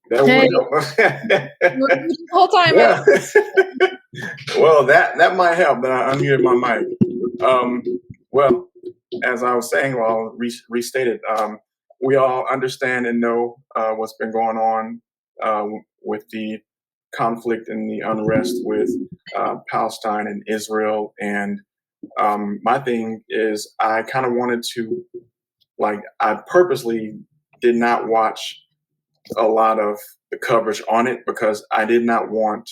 That Hey, would help. the whole time. Yeah. Well, that might help that I unmuted my mic. Um, well, as I was saying, well, I'll restate it. We all understand and know what's been going on with the conflict and the unrest with Palestine and Israel. And my thing is, I kind of wanted to, like, I purposely did not watch a lot of the coverage on it because I did not want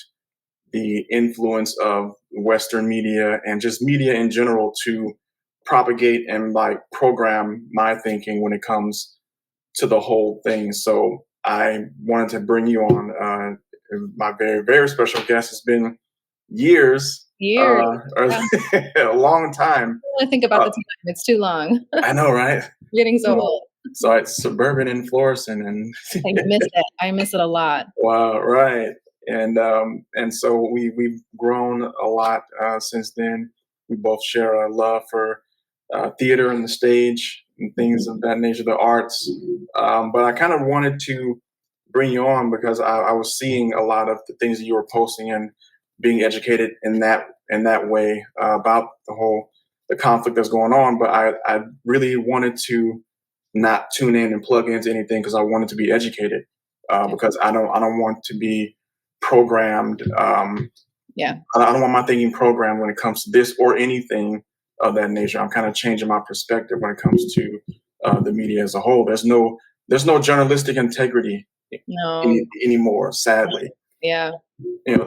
the influence of Western media and just media in general to propagate and like program my thinking when it comes to the whole thing. So I wanted to bring you on. My very, very special guest. Has been years, Years. Yeah. a long time. I think about the time. It's too long. I know, right? We're getting so old. So it's suburban in Florissant, and I miss it. I miss it a lot. wow, right. And so we've grown a lot since then. We both share a love for theater and the stage and things of that nature, the arts. But I kind of wanted to bring you on because I was seeing a lot of the things that you were posting and being educated in that way about the conflict that's going on. But I really wanted to not tune in and plug into anything because I wanted to be educated because I don't want to be programmed. Yeah. I don't want my thinking programmed when it comes to this or anything of that nature. I'm kind of changing my perspective when it comes to the media as a whole. There's no journalistic integrity No. anymore, sadly. Yeah.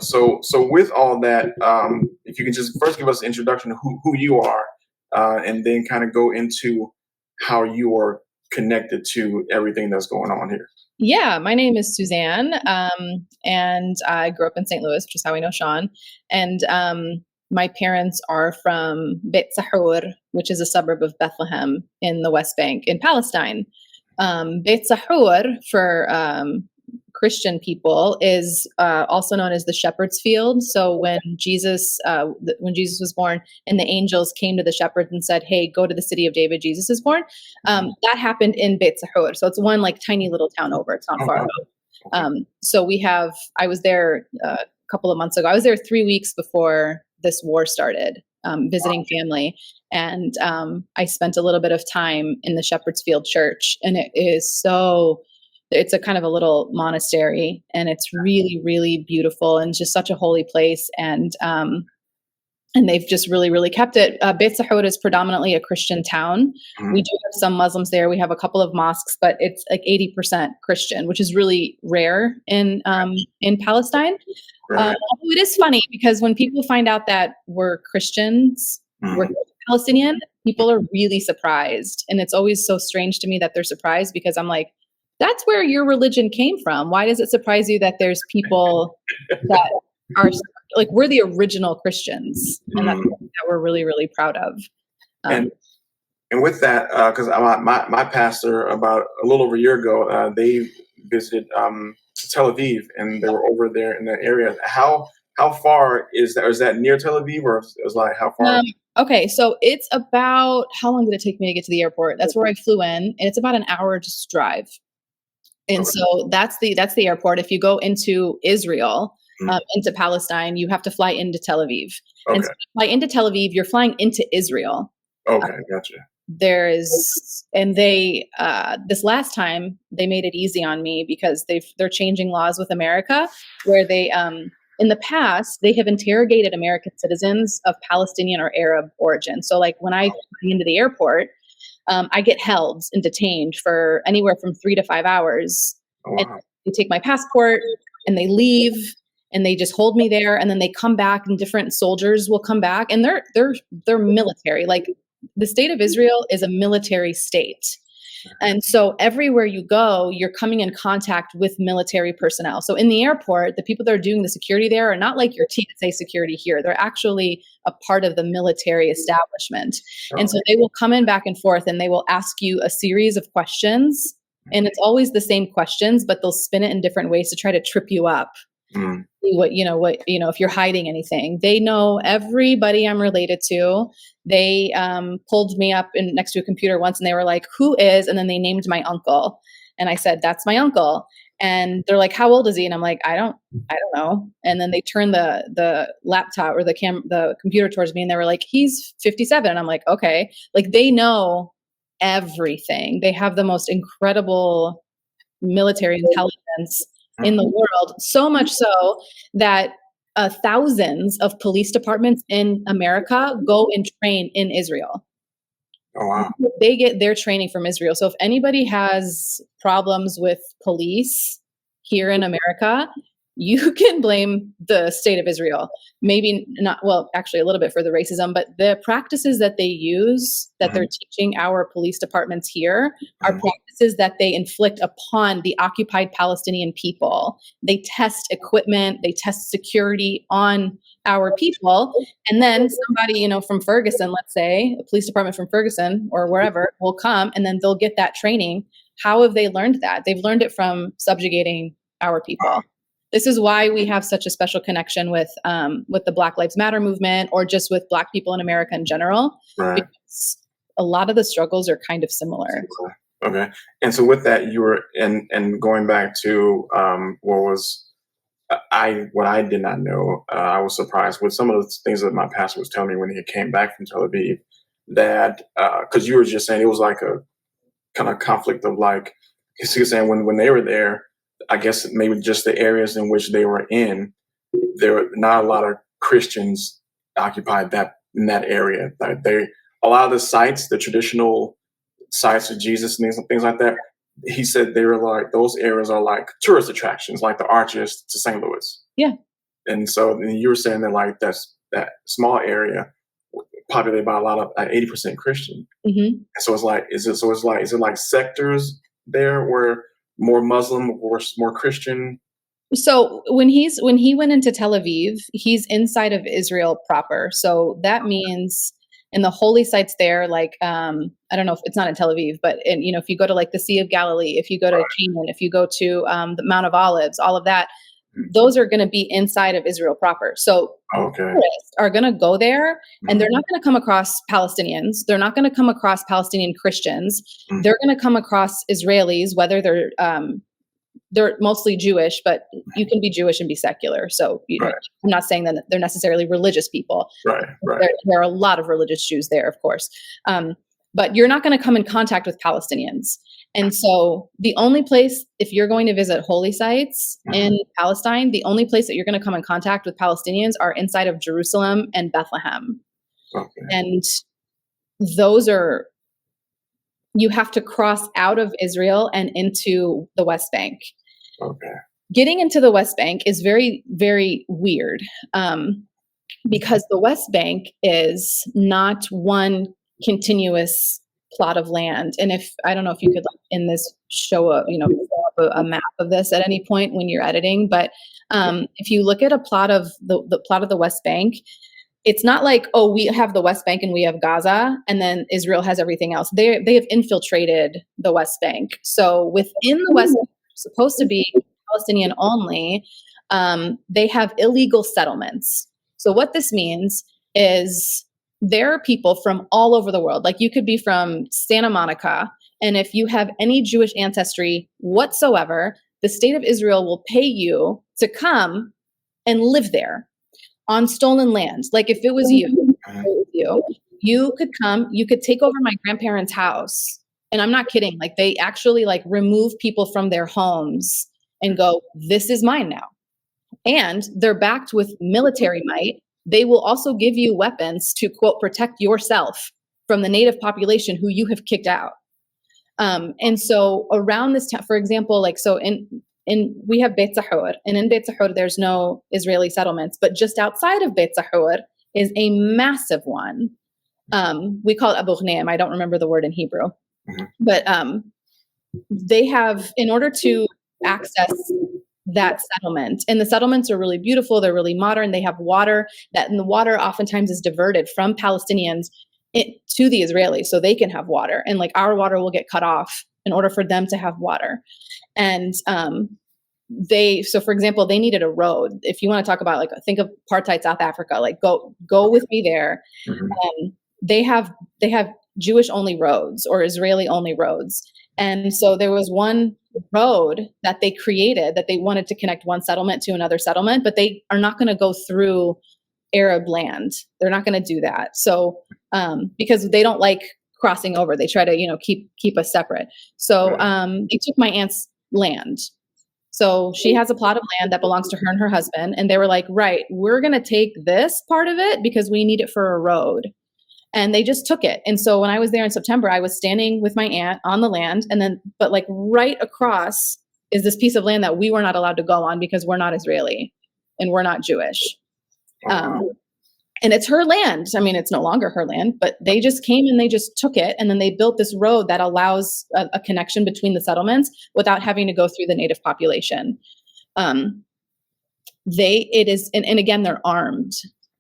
So with all that, if you can just first give us an introduction to who you are, and then kind of go into how you are connected to everything that's going on here. Yeah, my name is Suzanne, and I grew up in St. Louis, which is how I know Sean. And my parents are from Beit Sahur, which is a suburb of Bethlehem in the West Bank in Palestine. Beit Sahur, for Christian people, is also known as the Shepherd's Field. So when Jesus was born, and the angels came to the shepherds and said, "Hey, go to the city of David. Jesus is born." That happened in Beit Sahur. So it's one like tiny little town over. It's not far out. So I was there a couple of months ago. I was there 3 weeks before this war started, visiting family. And I spent a little bit of time in the Shepherd's Field Church. And it's a kind of a little monastery, and it's really, really beautiful and just such a holy place. And they've just really, really kept it. Beit Sahur is predominantly a Christian town. Mhm. We do have some Muslims there. We have a couple of mosques, but it's like 80% Christian, which is really rare in Palestine. Right. It is funny because when people find out that we're Christians, we're Palestinian, people are really surprised. And it's always so strange to me that they're surprised because I'm like, that's where your religion came from. Why does it surprise you that there's people that are like, we're the original Christians, and that's something that we're really, really proud of. And with that, because my pastor about a little over a year ago, they visited Tel Aviv, and they were over there in the area. How far is that? Is that near Tel Aviv, or is like how far? Okay, so it's about, how long did it take me to get to the airport? That's where I flew in, and it's about an hour just drive. And so that's the airport. If you go into Israel, into Palestine, you have to fly into Tel Aviv. Okay. And so you fly into Tel Aviv, you're flying into Israel. Okay, gotcha. This last time they made it easy on me because they're changing laws with America where they, in the past, they have interrogated American citizens of Palestinian or Arab origin. So like when I fly into the airport, I get held and detained for anywhere from 3 to 5 hours. Oh, wow. And they take my passport and they leave and they just hold me there, and then they come back, and different soldiers will come back, and they're military. Like the state of Israel is a military state. And so everywhere you go, you're coming in contact with military personnel. So in the airport, the people that are doing the security there are not like your TSA security here. They're actually a part of the military establishment. And so they will come in back and forth, and they will ask you a series of questions. And it's always the same questions, but they'll spin it in different ways to try to trip you up. If you're hiding anything. They know everybody I'm related to. They pulled me up next to a computer once, and they were like, "Who is?" And then they named my uncle, and I said, "That's my uncle." And they're like, how old is he? And I'm like, I don't know. And then they turn the laptop or the computer towards me, and they were like, he's 57. And I'm like, okay. Like, they know everything. They have the most incredible military intelligence in the world. So much so that thousands of police departments in America go and train in Israel. Oh, wow. They get their training from Israel. So if anybody has problems with police here in America, you can blame the state of Israel. Maybe not, well, actually a little bit for the racism, but the practices that they use, that they're teaching our police departments here, are practices that they inflict upon the occupied Palestinian people. They test equipment, they test security on our people. And then somebody, from Ferguson, let's say, a police department from Ferguson or wherever, will come, and then they'll get that training. How have they learned that? They've learned it from subjugating our people. This is why we have such a special connection with the Black Lives Matter movement, or just with Black people in America in general, because a lot of the struggles are kind of similar. Okay. And so with that, you were, and going back to what I did not know, I was surprised with some of the things that my pastor was telling me when he came back from Tel Aviv, that, because you were just saying it was like a kind of conflict of, like, he was saying when they were there, I guess maybe just the areas in which they were in, there were not a lot of Christians occupied in that area. Like, a lot of the sites, the traditional sites of Jesus and things like that, he said they were like, those areas are like tourist attractions, like the arches to St. Louis. Yeah. And so you were saying that, like, that small area populated by a lot of 80% Christian. And so it's like, is it like sectors there where more Muslim or more Christian? So when he went into Tel Aviv, he's inside of Israel proper. So that means in the holy sites there, like, I don't know if it's not in Tel Aviv, but if you go to, like, the Sea of Galilee, if you go to Canaan, if you go to the Mount of Olives, all of that, those are going to be inside of Israel proper. So tourists are going to go there, and they're not going to come across Palestinians. They're not going to come across Palestinian Christians. They're going to come across Israelis, whether they're mostly Jewish, but you can be Jewish and be secular. So I'm not saying that they're necessarily religious people. Right. There are a lot of religious Jews there, of course. But you're not going to come in contact with Palestinians. And so the only place, if you're going to visit holy sites in Palestine, the only place that you're going to come in contact with Palestinians are inside of Jerusalem and Bethlehem. And those are, you have to cross out of Israel and into the West Bank. Getting into the West Bank is very, very weird, because the West Bank is not one continuous plot of land. And I don't know if you could, like, in this show a map of this at any point when you're editing, but if you look at a plot of the plot of the West Bank, it's not like, oh, we have the West Bank and we have Gaza, and then Israel has everything else. They have infiltrated the West Bank. So within the West Bank, supposed to be Palestinian only, they have illegal settlements. So what this means is there are people from all over the world. Like, you could be from Santa Monica, and if you have any Jewish ancestry whatsoever, the state of Israel will pay you to come and live there on stolen land. Like, if it was you could come, you could take over my grandparents' house. And I'm not kidding. Like, they actually, like, remove people from their homes and go, this is mine now. And they're backed with military might. They will also give you weapons to, quote, protect yourself from the native population who you have kicked out. And so around this time, for example, like, so we have Beit Sahur, and in Beit Sahur, there's no Israeli settlements, but just outside of Beit Sahur is a massive one. We call it Abu Ghneim. I don't remember the word in Hebrew, but they have, in order to access that settlement, and the settlements are really beautiful, they're really modern, they have water, and the water oftentimes is diverted from Palestinians to the Israelis so they can have water, and, like, our water will get cut off in order for them to have water. And so for example, they needed a road. If you want to talk about, like, think of apartheid South Africa, like, go with me there. They have Jewish only roads or Israeli only roads. And so there was one road that they created that they wanted to connect one settlement to another settlement, but they are not going to go through Arab land. They're not going to do that. So because they don't like crossing over, they try to keep us separate. So they took my aunt's land. So she has a plot of land that belongs to her and her husband, and they were like, right, we're going to take this part of it because we need it for a road. And they just took it. And so when I was there in September, I was standing with my aunt on the land, but like right across is this piece of land that we were not allowed to go on because we're not Israeli and we're not Jewish. And it's her land. I mean, it's no longer her land, but they just came and they just took it. And then they built this road that allows a connection between the settlements without having to go through the native population. And again, they're armed.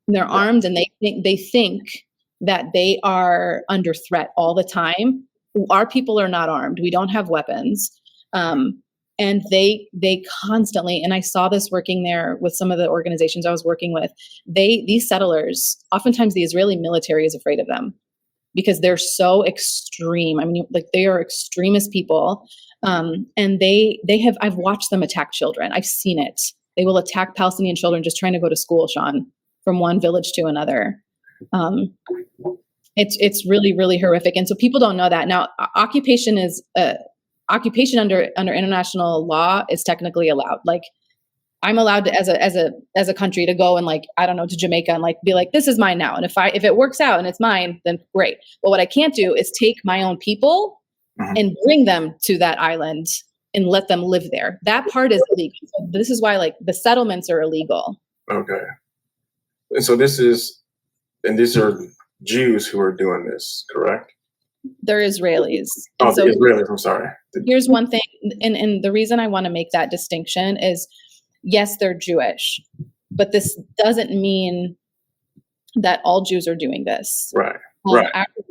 They're armed, and they think that they are under threat all the time. Our people are not armed. We don't have weapons. And they constantly, and I saw this working there with some of the organizations I was working with, these settlers, oftentimes the Israeli military is afraid of them because they're so extreme. I mean, like, they are extremist people. And I've watched them attack children. I've seen it. They will attack Palestinian children just trying to go to school, Sean, from one village to another. It's really, really horrific. And so people don't know that. Now, occupation under international law is technically allowed. Like, I'm allowed to, as a country, to go and, like, I don't know, to Jamaica and, like, be like, this is mine now. And if it works out and it's mine, then great. But what I can't do is take my own people and bring them to that island and let them live there. That part is illegal. So this is why, like, the settlements are illegal. Okay. And so these are Jews who are doing this, correct? They're Israelis. Oh, so, the Israelis, I'm sorry. Here's one thing, and the reason I want to make that distinction is, yes, they're Jewish, but this doesn't mean that all Jews are doing this. Right.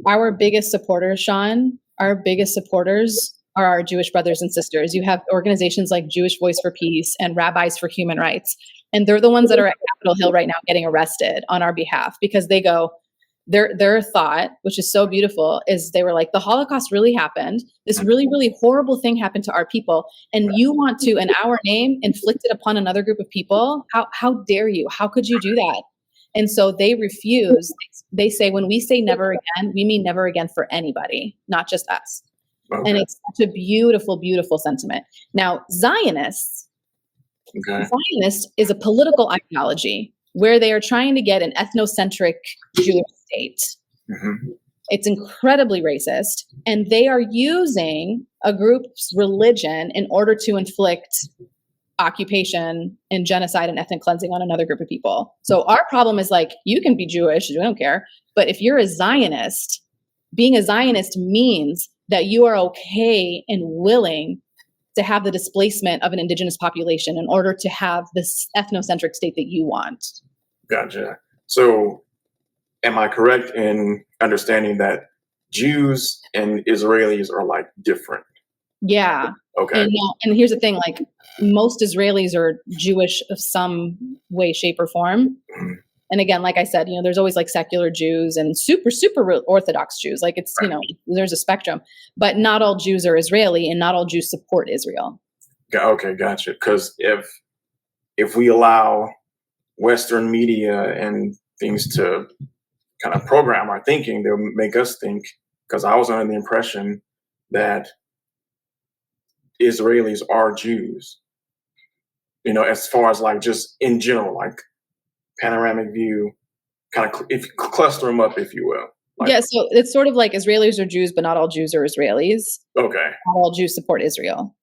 Our biggest supporters, Sean, are our Jewish brothers and sisters. You have organizations like Jewish Voice for Peace and Rabbis for Human Rights, and they're the ones that are at Capitol Hill right now getting arrested on our behalf because they go, their thought, which is so beautiful, is they were like, the Holocaust really happened. This really, really horrible thing happened to our people. And you want to, in our name, inflict it upon another group of people? How dare you? How could you do that? And so they refuse. They say, when we say never again, we mean never again for anybody, not just us. Okay. And it's such a beautiful, beautiful sentiment. Now, Zionist is a political ideology where they are trying to get an ethnocentric Jewish state. Mm-hmm. It's incredibly racist, and they are using a group's religion in order to inflict occupation and genocide and ethnic cleansing on another group of people. So our problem is, like, you can be Jewish, we don't care, but if you're a Zionist, being a Zionist means that you are okay and willing to have the displacement of an indigenous population in order to have this ethnocentric state that you want. Gotcha. So am I correct in understanding that Jews and Israelis are, like, different? Yeah. Okay. And here's the thing, like, most Israelis are Jewish of some way, shape, or form. Mm-hmm. And again, like I said, there's always, like, secular Jews and super, super Orthodox Jews. Like, it's, there's a spectrum, but not all Jews are Israeli and not all Jews support Israel. Okay, gotcha. Because if we allow Western media and things to kind of program our thinking, they'll make us think, because I was under the impression that Israelis are Jews, as far as, like, just in general, like, panoramic view, kind of, if you cluster them up, if you will. Like, yeah, so it's sort of like Israelis are Jews, but not all Jews are Israelis. Okay. Not all Jews support Israel,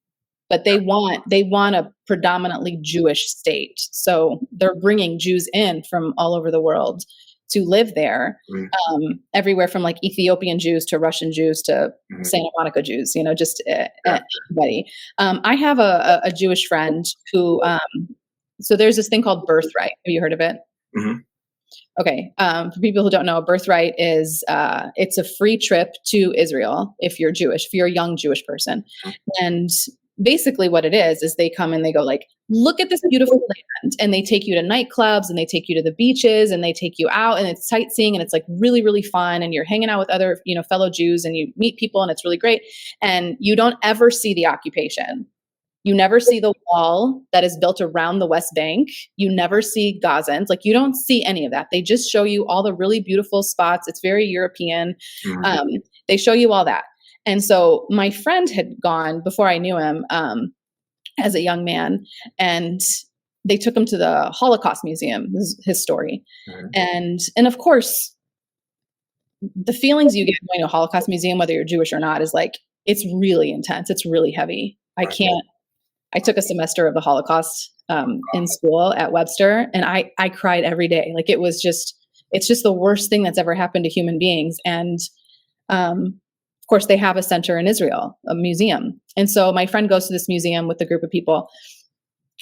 but they want a predominantly Jewish state. So they're bringing Jews in from all over the world to live there, everywhere from, like, Ethiopian Jews to Russian Jews to Santa Monica Jews, just everybody. I have a Jewish friend who, so there's this thing called birthright. Have you heard of it? Mm-hmm. Okay. For people who don't know, a birthright is, it's a free trip to Israel if you're Jewish, if you're a young Jewish person. And basically what it is they come and they go like, look at this beautiful land, and they take you to nightclubs and they take you to the beaches and they take you out and it's sightseeing and it's like really, really fun. And you're hanging out with other, fellow Jews and you meet people and it's really great. And you don't ever see the occupation. You never see the wall that is built around the West Bank. You never see Gazans. Like, you don't see any of that. They just show you all the really beautiful spots. It's very European. They show you all that. And so my friend had gone before I knew him as a young man, and they took him to the Holocaust Museum. This is his story. And of course, the feelings you get going to a Holocaust Museum, whether you're Jewish or not, is like, it's really intense. It's really heavy. I took a semester of the Holocaust in school at Webster, and I cried every day. Like, it's just the worst thing that's ever happened to human beings. And of course, they have a center in Israel, a museum. And so my friend goes to this museum with a group of people,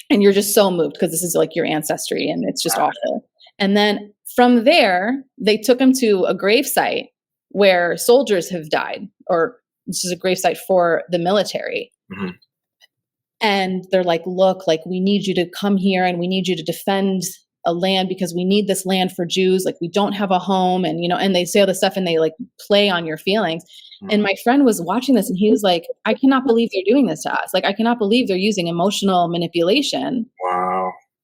and you're just so moved because this is like your ancestry, and it's just awful. And then from there, they took him to a gravesite where soldiers have died, or this is a gravesite for the military. And they're like, look, like, we need you to come here and we need you to defend a land because we need this land for Jews. Like, we don't have a home. And, and they say all this stuff and they like play on your feelings. And my friend was watching this and he was like, I cannot believe they're doing this to us. Like, I cannot believe they're using emotional manipulation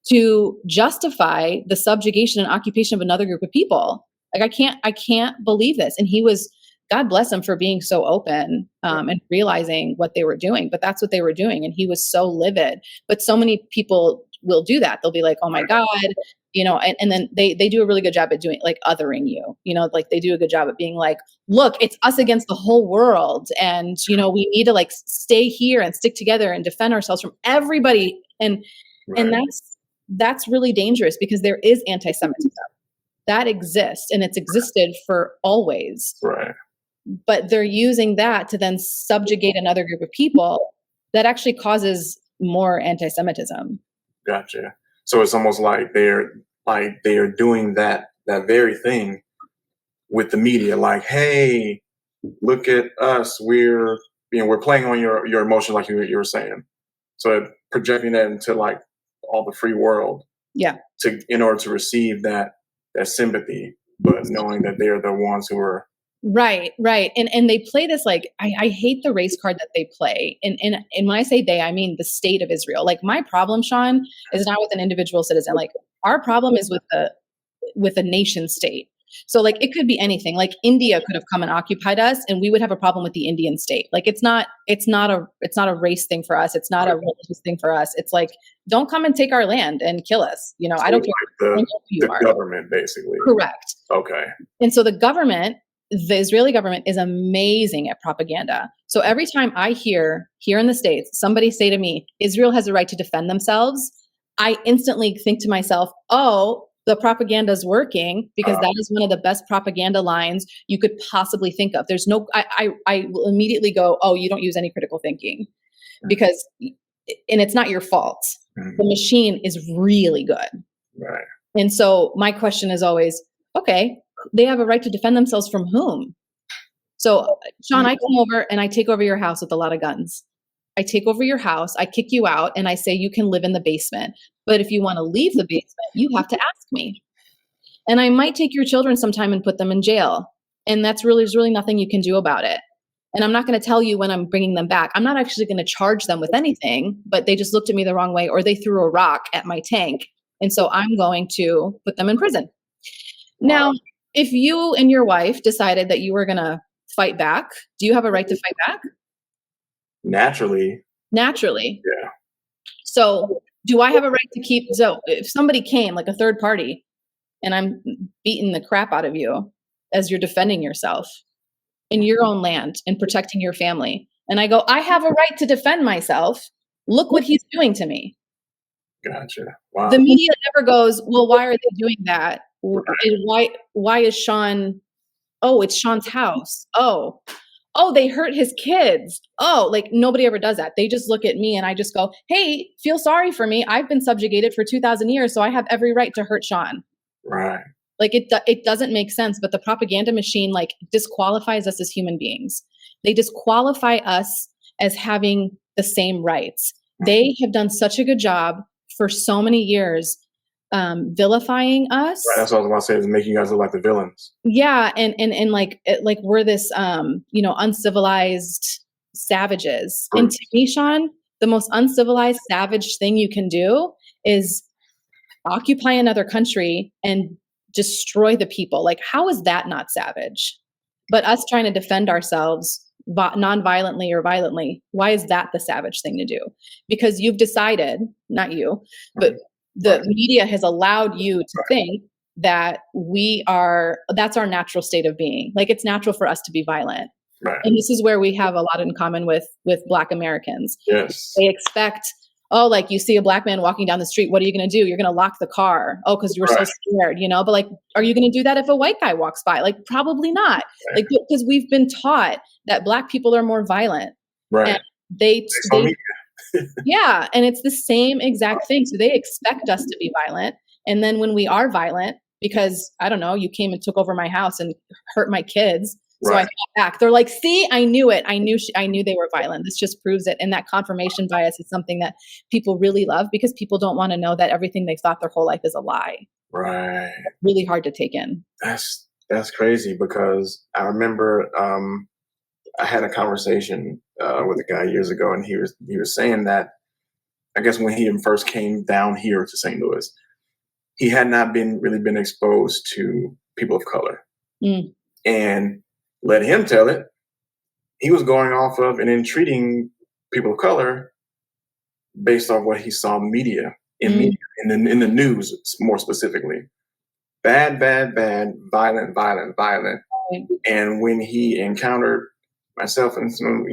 to justify the subjugation and occupation of another group of people. Like, I can't believe this. And he was, God bless him for being so open and realizing what they were doing, but that's what they were doing. And he was so livid. But so many people will do that. They'll be like, oh my God, and then they do a really good job at doing like othering you, like they do a good job at being like, look, it's us against the whole world. And, we need to like stay here and stick together and defend ourselves from everybody. And that's really dangerous because there is anti-Semitism that exists and it's existed for always. But they're using that to then subjugate another group of people that actually causes more anti-Semitism. Gotcha. So it's almost like they're doing that very thing with the media. Like, hey, look at us. We're playing on your emotion, like you were saying. So projecting that into like all the free world. Yeah. In order to receive that sympathy, but knowing that they're the ones who are. Right. And they play this, like, I hate the race card that they play. And when I say they, I mean the state of Israel. Like, my problem, Sean, is not with an individual citizen. Like, our problem is with a nation state. So like, it could be anything. Like, India could have come and occupied us and we would have a problem with the Indian state. Like, it's not a race thing for us. It's not a religious thing for us. It's like, don't come and take our land and kill us. So I don't care like the government, basically. Correct. Okay. And so the Israeli government is amazing at propaganda. So every time I hear here in the States, somebody say to me, Israel has a right to defend themselves, I instantly think to myself, oh, the propaganda is working, because that is one of the best propaganda lines you could possibly think of. There's no, I will immediately go, oh, you don't use any critical thinking because, and it's not your fault. The machine is really good. Right. And so my question is always, okay, they have a right to defend themselves from whom? So, Sean, I come over and I take over your house with a lot of guns. I take over your house, I kick you out, and I say you can live in the basement. But if you want to leave the basement, you have to ask me. And I might take your children sometime and put them in jail. And there's really nothing you can do about it. And I'm not going to tell you when I'm bringing them back. I'm not actually going to charge them with anything, but they just looked at me the wrong way, or they threw a rock at my tank. And so I'm going to put them in prison. Now, if you and your wife decided that you were going to fight back, do you have a right to fight back? Naturally. Yeah. So do I have a right to keep, so if somebody came, like a third party, and I'm beating the crap out of you as you're defending yourself in your own land and protecting your family, and I go, I have a right to defend myself. Look what he's doing to me. Gotcha. Wow. The media never goes, well, why are they doing that? And why is Sean, oh, it's Sean's house. Oh, they hurt his kids. Oh, like nobody ever does that. They just look at me and I just go, hey, feel sorry for me. I've been subjugated for 2,000 years, so I have every right to hurt Sean. Right. Like it doesn't make sense, but the propaganda machine like disqualifies us as human beings. They disqualify us as having the same rights. They have done such a good job for so many years vilifying us. Right, that's what I was about to say, is making you guys look like the villains. Yeah, and like we're this uncivilized savages. Right. And to me, Sean, the most uncivilized savage thing you can do is occupy another country and destroy the people. Like, how is that not savage? But us trying to defend ourselves non-violently or violently, why is that the savage thing to do? Because you've decided, not you, but the media has allowed you to think that that's our natural state of being. Like, it's natural for us to be violent. Right. And this is where we have a lot in common with Black Americans. Yes. They expect, oh, like, you see a Black man walking down the street, what are you going to do? You're going to lock the car. Oh, because you were so scared, but like, are you going to do that if a white guy walks by? Like, probably not. Right. Like, because we've been taught that Black people are more violent. Right. And they yeah, and it's the same exact thing. So they expect us to be violent. And then when we are violent, because I don't know, you came and took over my house and hurt my kids, so I fought back. They're like, see, I knew it. I knew they were violent. This just proves it. And that confirmation bias is something that people really love, because people don't want to know that everything they've thought their whole life is a lie. Right. Really hard to take in. That's crazy, because I remember I had a conversation with a guy years ago, and he was saying that, I guess when he first came down here to St. Louis, he had not really been exposed to people of color. Mm. And let him tell it, he was going off of and then treating people of color based on what he saw in media, in the news, more specifically. Bad, violent. Right. And when he encountered myself and some,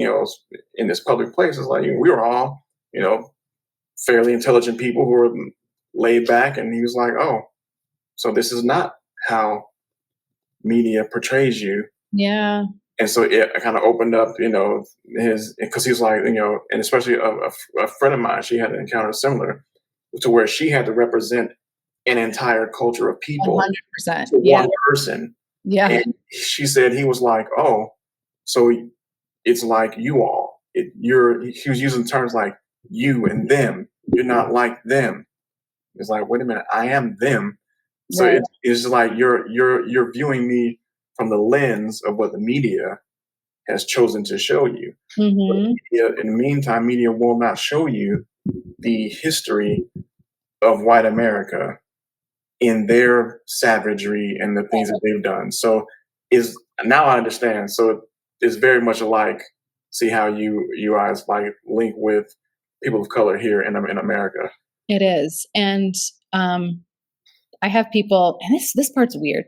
in this public place, it's like, we were all, fairly intelligent people who were laid back. And he was like, oh, so this is not how media portrays you. Yeah. And so it kind of opened up, because he's like, and especially a friend of mine, she had an encounter similar, to where she had to represent an entire culture of people 100%. to one person. Yeah. And she said, he was like, oh, so it's like you all. He was using terms like you and them. You're not like them. It's like, wait a minute, I am them. So it's like you're viewing me from the lens of what the media has chosen to show you. Mm-hmm. But in the meantime, media will not show you the history of white America in their savagery and the things that they've done. So now I understand. So it's very much alike. See how you guys like link with people of color here in America. It is. And I have people, and this part's weird.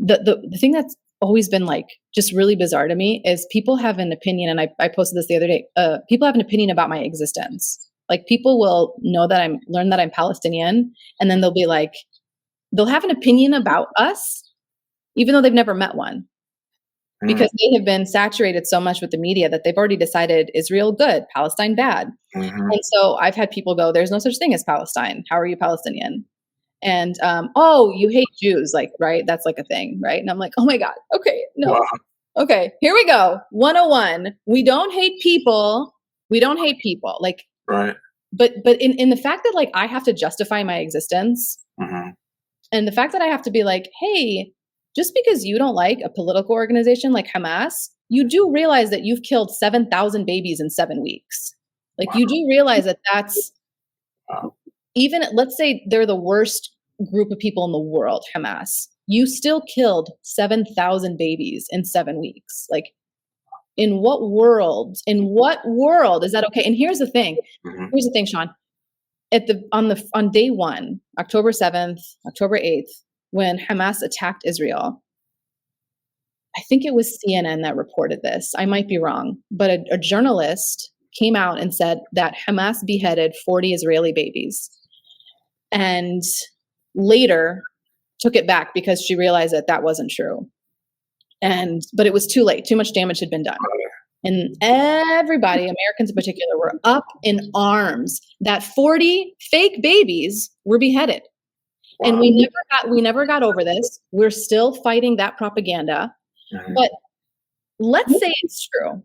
The thing that's always been like just really bizarre to me is people have an opinion, and I posted this the other day. People have an opinion about my existence. Like, people will learn that I'm Palestinian, and then they'll be like, they'll have an opinion about us, even though they've never met one. Because they have been saturated so much with the media that they've already decided Israel good, Palestine bad. Mm-hmm. And so I've had people go, there's no such thing as Palestine. How are you Palestinian? And, oh, you hate Jews, like, right? That's like a thing, right? And I'm like, oh my God, okay, no. Wow. Okay, here we go. 101. We don't hate people. We don't hate people. Like, right. But in the fact that, like, I have to justify my existence, and the fact that I have to be like, hey, just because you don't like a political organization like Hamas, you do realize that you've killed 7,000 babies in 7 weeks. Like, you do realize that that's, even, let's say they're the worst group of people in the world, Hamas, you still killed 7,000 babies in 7 weeks. Like, in what world is that okay? And here's the thing, Sean. On day one, October 7th, October 8th, when Hamas attacked Israel, I think it was CNN that reported this. I might be wrong, but a journalist came out and said that Hamas beheaded 40 Israeli babies, and later took it back because she realized that wasn't true. But it was too late. Too much damage had been done. And everybody, Americans in particular, were up in arms that 40 fake babies were beheaded. Wow. And we never got over this. We're still fighting that propaganda. But let's say it's true.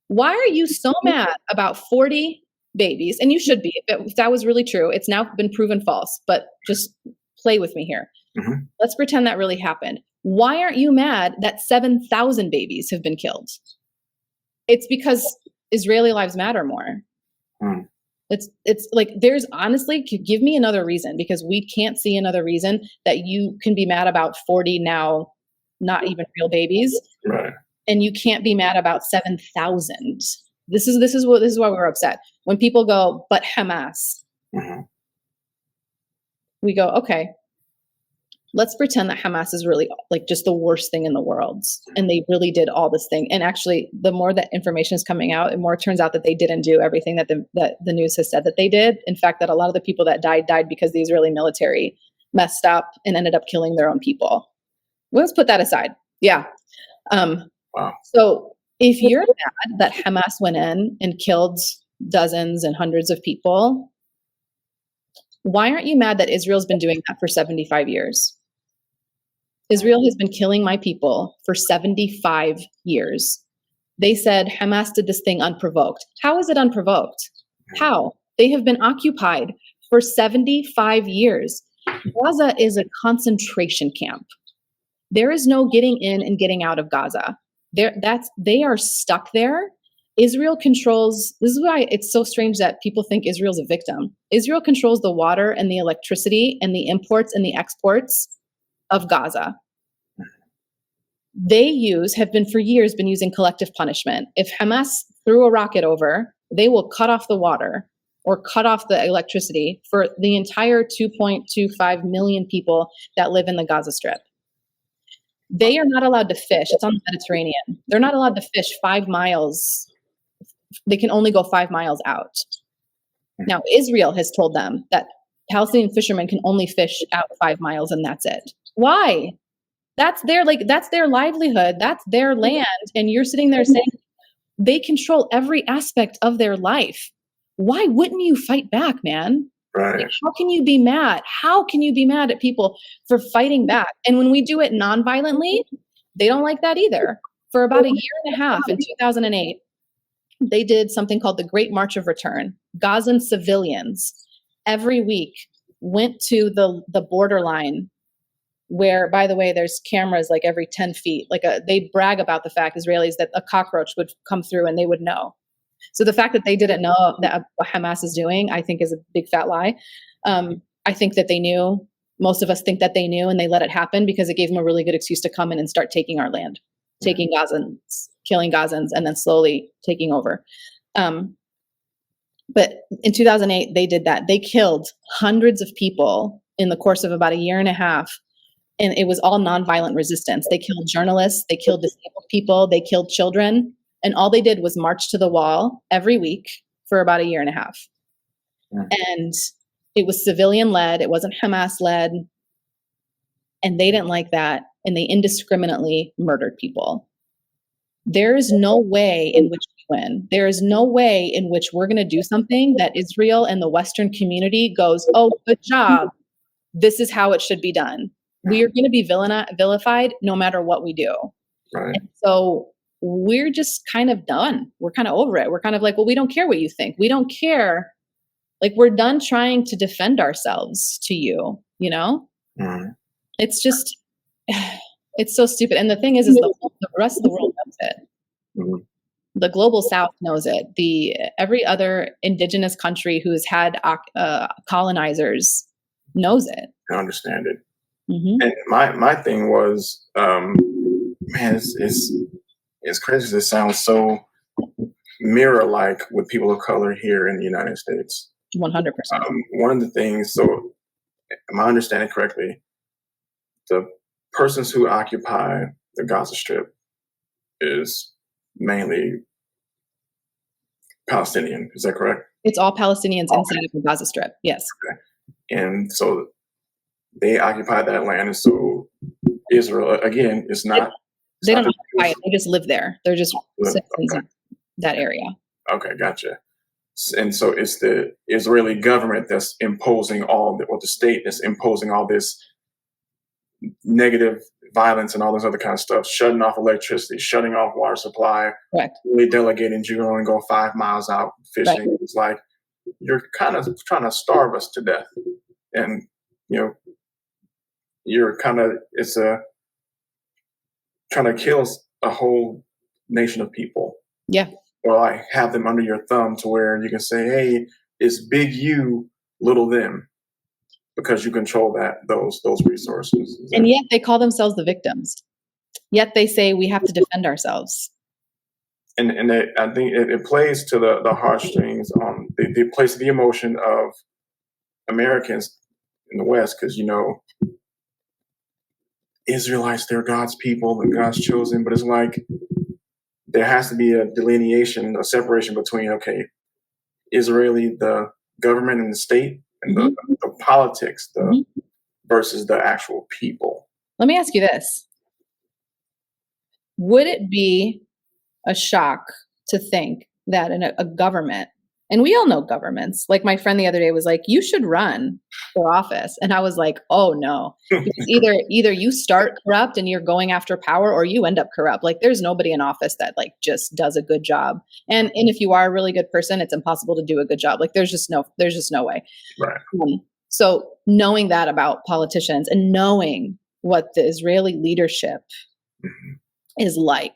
Why are you so mad about 40 babies? And you should be, if that was really true. It's now been proven false, but just play with me here. Mhm. Let's pretend that really happened. Why aren't you mad that 7,000 babies have been killed? It's because Israeli lives matter more. Mm. It's like, there's honestly, give me another reason, because we can't see another reason that you can be mad about 40 now not even real babies, Right. and you can't be mad about 7,000. This is why we're upset. When people go, but Hamas, Mhm. we go, okay, let's pretend that Hamas is really like just the worst thing in the world, and they really did all this thing. And actually, the more that information is coming out, the more it turns out that they didn't do everything that the news has said that they did. In fact, that a lot of the people that died because the Israeli military messed up and ended up killing their own people. Let's put that aside. Yeah. Wow. So if you're mad that Hamas went in and killed dozens and hundreds of people, why aren't you mad that Israel's been doing that for 75 years? Israel has been killing my people for 75 years. They said Hamas did this thing unprovoked. How is it unprovoked? How? They have been occupied for 75 years. Gaza is a concentration camp. There is no getting in and getting out of Gaza. They are stuck there. Israel controls, this is why it's so strange that people think Israel's a victim. Israel controls the water and the electricity and the imports and the exports of Gaza. Have been for years been using collective punishment. If Hamas threw a rocket over, they will cut off the water or cut off the electricity for the entire 2.25 million people that live in the Gaza Strip. They are not allowed to fish. It's on the Mediterranean. They're not allowed to fish 5 miles. They can only go 5 miles out. Now, Israel has told them that Palestinian fishermen can only fish out 5 miles and that's it. Why? That's their livelihood. That's their land. And you're sitting there saying they control every aspect of their life. Why wouldn't you fight back, man? Right. Like, how can you be mad? How can you be mad at people for fighting back? And when we do it non-violently, they don't like that either. For about a year and a half in 2008, they did something called the Great March of Return. Gazan civilians every week went to the borderline, where, by the way, there's cameras like every 10 feet. They brag about the fact, Israelis, that a cockroach would come through and they would know. So the fact that they didn't know that what Hamas is doing, I think, is a big fat lie. I think that they knew. Most of us think that they knew, and they let it happen because it gave them a really good excuse to come in and start taking our land, taking Gazans, killing Gazans, and then slowly taking over. But in 2008, they did that. They killed hundreds of people in the course of about a year and a half. And it was all nonviolent resistance. They killed journalists, they killed disabled people, they killed children. And all they did was march to the wall every week for about a year and a half. Mm. And it was civilian led, it wasn't Hamas led. And they didn't like that. And they indiscriminately murdered people. There is no way in which we win. There is no way in which we're going to do something that Israel and the Western community goes, oh, good job. This is how it should be done. We are going to be vilified no matter what we do. Right. And so we're just kind of done. We're kind of over it. We're kind of like, well, we don't care what you think. We don't care. Like, we're done trying to defend ourselves to you, you know? Mm-hmm. It's just, it's so stupid. And the thing is the rest of the world knows it. Mm-hmm. The global South knows it. Every other indigenous country who's had colonizers knows it. I understand it. Mm-hmm. And my thing was, man, it's crazy. It sounds so mirror-like with people of color here in the United States. 100%. One of the things, so am I understanding correctly, the persons who occupy the Gaza Strip is mainly Palestinian. Is that correct? It's all Palestinians inside of the Gaza Strip. Yes. Okay. And so they occupy that land, and so Israel, again, is not. They don't occupy it. They just live there. They're just citizens of that area. Okay, gotcha. And so it's the Israeli government that's imposing or the state that's imposing all this negative violence and all this other kind of stuff, shutting off electricity, shutting off water supply, Correct. really delegating you can only go 5 miles out fishing. Right. It's like you're kind of trying to starve us to death, and you're kind of trying to kill a whole nation of people. Yeah. Or like have them under your thumb to where you can say, hey, it's big you, little them, because you control those resources. And yet they call themselves the victims. Yet they say we have to defend ourselves. And I think it plays to the heartstrings on the place of the emotion of Americans in the West, because Israelites, they're God's people and God's chosen, but it's like there has to be a delineation, a separation between, okay, Israeli, the government and the state, and the politics, versus the actual people. Let me ask you this. Would it be a shock to think that in a government, and we all know governments, like my friend the other day was like, you should run for office. And I was like, oh no, because either you start corrupt and you're going after power, or you end up corrupt. Like there's nobody in office that like just does a good job. And if you are a really good person, it's impossible to do a good job. Like there's just no way. Right. So knowing that about politicians and knowing what the Israeli leadership is like,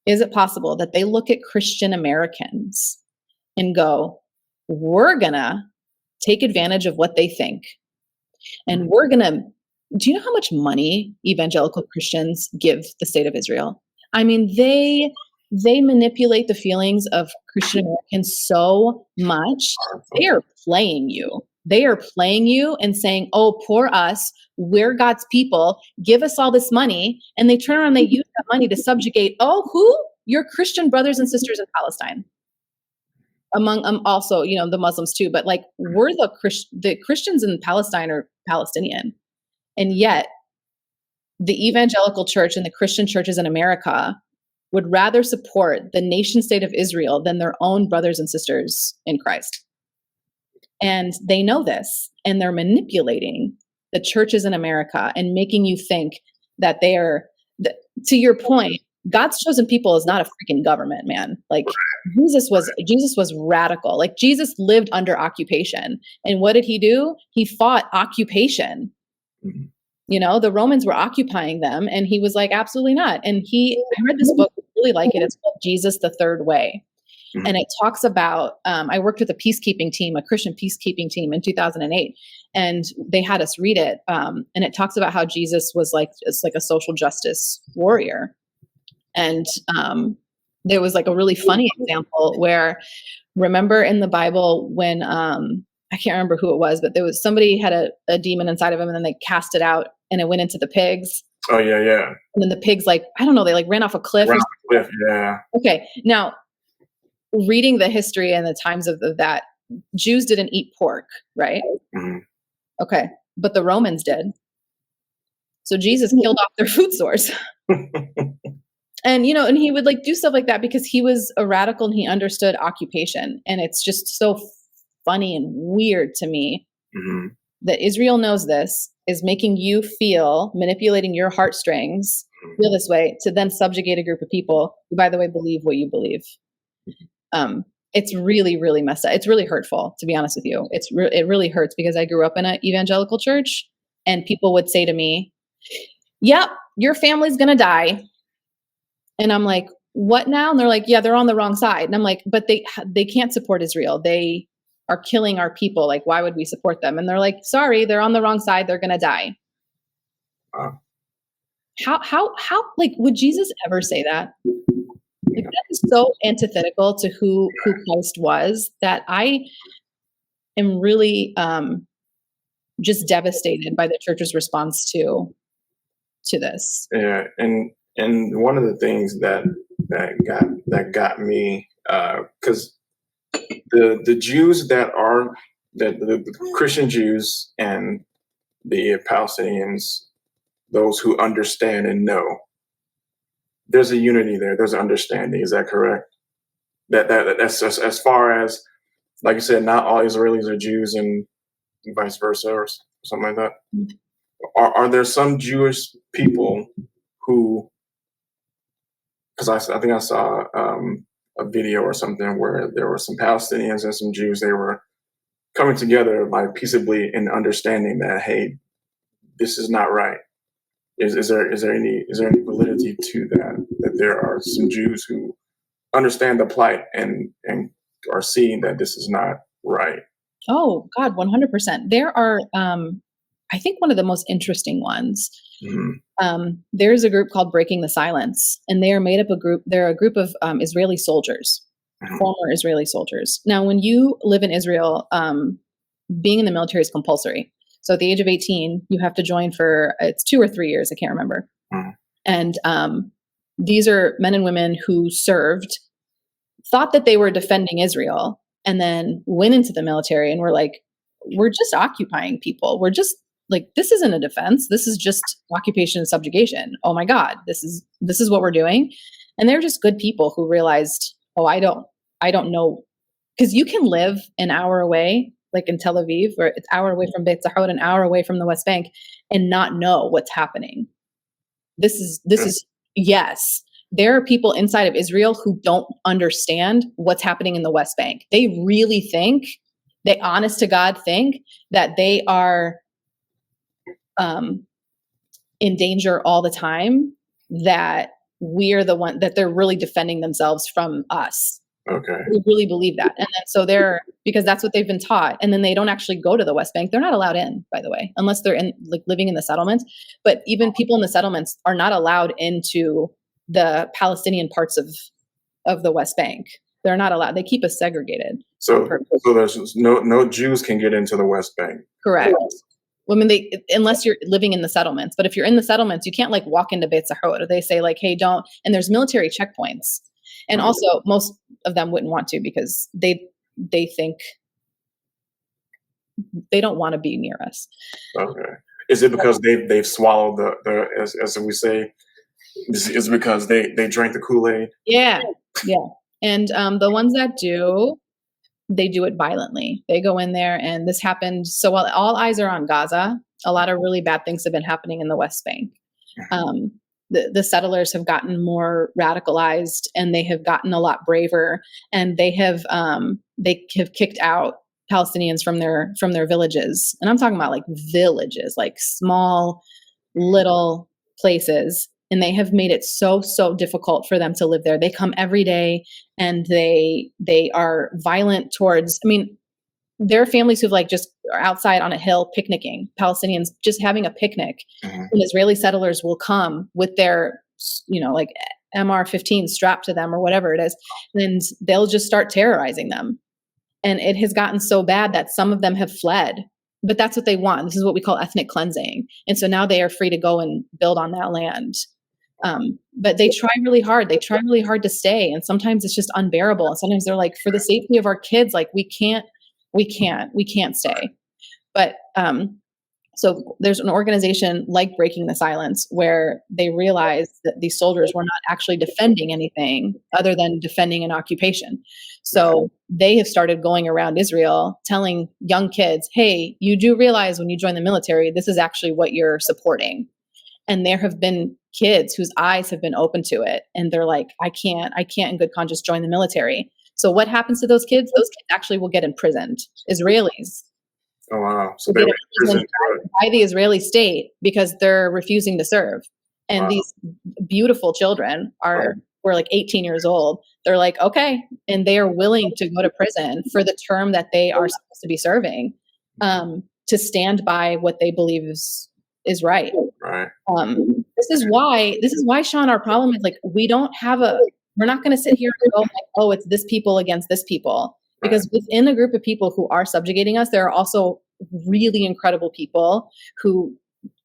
is it possible that they look at Christian Americans and go, we're gonna take advantage of what they think, and we're gonna, do you know how much money evangelical Christians give the state of Israel? I mean, they manipulate the feelings of Christian Americans so much. They are playing you. They are playing you and saying, oh, poor us, we're God's people, give us all this money. And they turn around and they use that money to subjugate, who? Your Christian brothers and sisters in Palestine. Among also, the Muslims too. But like we're the Christians in Palestine are Palestinian. And yet the evangelical church and the Christian churches in America would rather support the nation state of Israel than their own brothers and sisters in Christ. And they know this, and they're manipulating the churches in America and making you think that they are, to your point, God's chosen people is not a freaking government, man. Like Jesus was radical. Like Jesus lived under occupation. And what did he do? He fought occupation. The Romans were occupying them, and he was like, absolutely not. And I read this book, I really like it. It's called Jesus, the Third Way. And it talks about, I worked with a peacekeeping team, a Christian peacekeeping team in 2008, and they had us read it. And it talks about how Jesus was it's like a social justice warrior. And there was like a really funny example where, remember in the Bible when, I can't remember who it was, but there was somebody had a demon inside of him, and then they cast it out and it went into the pigs. Oh yeah, yeah. And then the pigs, I don't know, they ran off a cliff. Yeah. Okay. Now, reading the history and the times of that, Jews didn't eat pork, right? Mm-hmm. Okay. But the Romans did. So Jesus killed off their food source. And, and he would do stuff like that because he was a radical and he understood occupation. And it's just so funny and weird to me that Israel knows this, is making you feel, manipulating your heartstrings, feel this way, to then subjugate a group of people who, by the way, believe what you believe. It's really, really messed up. It's really hurtful, to be honest with you. It really hurts because I grew up in an evangelical church, and people would say to me, yep, your family's going to die. And I'm like, what now? And they're like, yeah, they're on the wrong side. And I'm like, but they can't support Israel. They are killing our people. Like, why would we support them? And they're like, sorry, they're on the wrong side. They're going to die. How, would Jesus ever say that? That is so antithetical to who Christ was that I am really just devastated by the church's response to this. Yeah, and one of the things that got me, because the Jews that are the Christian Jews and the Palestinians, those who understand and know, there's a unity there. There's an understanding. Is that correct? That's as far as, like you said, not all Israelis are Jews and vice versa or something like that. Are there some Jewish people who, because I think I saw a video or something where there were some Palestinians and some Jews. They were coming together like peaceably and understanding that, hey, this is not right. Is there any validity to that there are some Jews who understand the plight and are seeing that this is not right? Oh God, 100%. There are, I think one of the most interesting ones. There's a group called Breaking the Silence, and they are made up they're a group of Israeli soldiers, former Israeli soldiers. Now, when you live in Israel, being in the military is compulsory. So at the age of 18, you have to join for, it's 2 or 3 years, I can't remember. And these are men and women who served, thought that they were defending Israel, and then went into the military and were like, we're just occupying people. We're just like, this isn't a defense. This is just occupation and subjugation. Oh my God, this is what we're doing. And they're just good people who realized, oh, I don't know. Because you can live an hour away, like in Tel Aviv, or it's an hour away from Beit Zahor, an hour away from the West Bank, and not know what's happening. This is yes. There are people inside of Israel who don't understand what's happening in the West Bank. They really think, they honest to God think that they are in danger all the time, that we are the one, that they're really defending themselves from us. Okay. We really believe that. And then, so because that's what they've been taught. And then they don't actually go to the West Bank. They're not allowed in, by the way, unless they're in, like, living in the settlements. But even people in the settlements are not allowed into the Palestinian parts of the West Bank. They're not allowed. They keep us segregated. So there's no Jews can get into the West Bank. Correct. Well, I mean, unless you're living in the settlements. But if you're in the settlements, you can't like walk into Beit Zahor. They say like, hey, don't. And there's military checkpoints. And also most of them wouldn't want to, because they think they don't want to be near us. Okay. Is it because they've swallowed the as we say, is it because they drank the Kool-Aid? Yeah. Yeah. And the ones that do, they do it violently. They go in there, and this happened. So while all eyes are on Gaza, a lot of really bad things have been happening in the West Bank. The settlers have gotten more radicalized, and they have gotten a lot braver, and they have kicked out Palestinians from their villages. And I'm talking about like villages, like small little places. And they have made it so difficult for them to live there. They come every day, and they are violent towards, I mean, there are families who've like just are outside on a hill picnicking, Palestinians just having a picnic. And Israeli settlers will come with their, like MR-15 strapped to them or whatever it is. And they'll just start terrorizing them. And it has gotten so bad that some of them have fled. But that's what they want. This is what we call ethnic cleansing. And so now they are free to go and build on that land. But they try really hard. They try really hard to stay. And sometimes it's just unbearable. And sometimes they're like, for the safety of our kids, like we can't stay. But so there's an organization like Breaking the Silence, where they realized that these soldiers were not actually defending anything other than defending an occupation. So they have started going around Israel telling young kids, hey, you do realize when you join the military, this is actually what you're supporting. And there have been kids whose eyes have been open to it. And they're like, I can't in good conscience join the military. So what happens to those kids? Those kids actually will get imprisoned. Israelis. Oh, wow. So they were imprisoned by the Israeli state because they're refusing to serve. And these beautiful children were like 18 years old. They're like, okay. And they are willing to go to prison for the term that they are supposed to be serving, to stand by what they believe is right. Right. This is why, Sean, our problem is like, we're not going to sit here and go like, oh, it's this people against this people. Because within a group of people who are subjugating us, there are also really incredible people who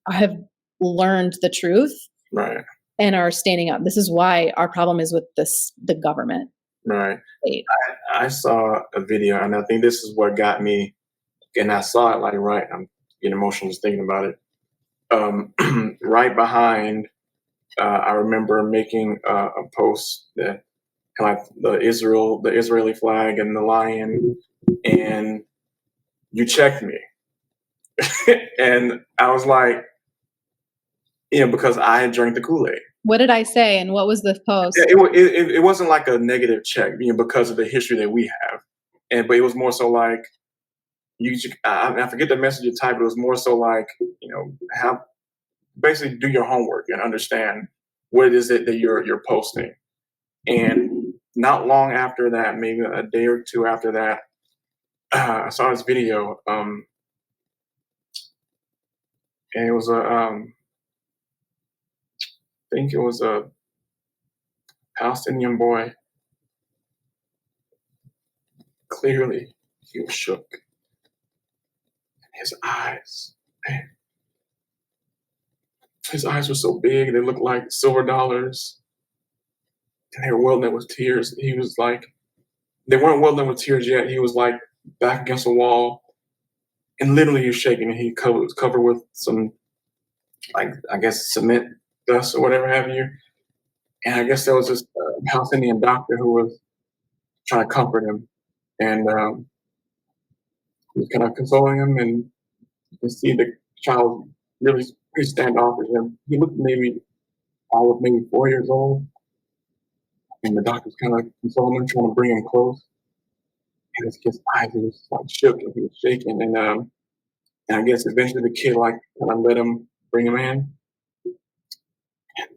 have learned the truth and are standing up. This is why our problem is with the government. Right. I saw a video, and I think this is what got me, and I saw it I'm getting emotional just thinking about it. Right behind, I remember making a post that kind of like the Israeli flag and the lion, and you checked me. And I was like, because I had drank the Kool-Aid. What did I say? And what was the post? It wasn't like a negative check, because of the history that we have, but it was more so like I forget the message you typed. It was more so like have basically do your homework and understand what it is that you're posting. And not long after that, maybe a day or two after that, I saw this video, and it was I think it was a Palestinian boy. Clearly, he was shook. His eyes, man, his eyes were so big, they looked like silver dollars, and they were welling up with tears. He was like, they weren't welling up with tears yet. He was like back against the wall, and literally he was shaking, and he was covered with some, like, I guess, cement dust or whatever have you. And I guess there was this Palestinian doctor who was trying to comfort him, and he was kind of consoling him, and you can see the child really pretty standoffish. And he looked maybe all of maybe 4 years old, and the doctor's kind of consoling him, trying to bring him close. And his kid's eyes, he was like shook and he was shaking, and I guess eventually the kid like kind of let him bring him in. And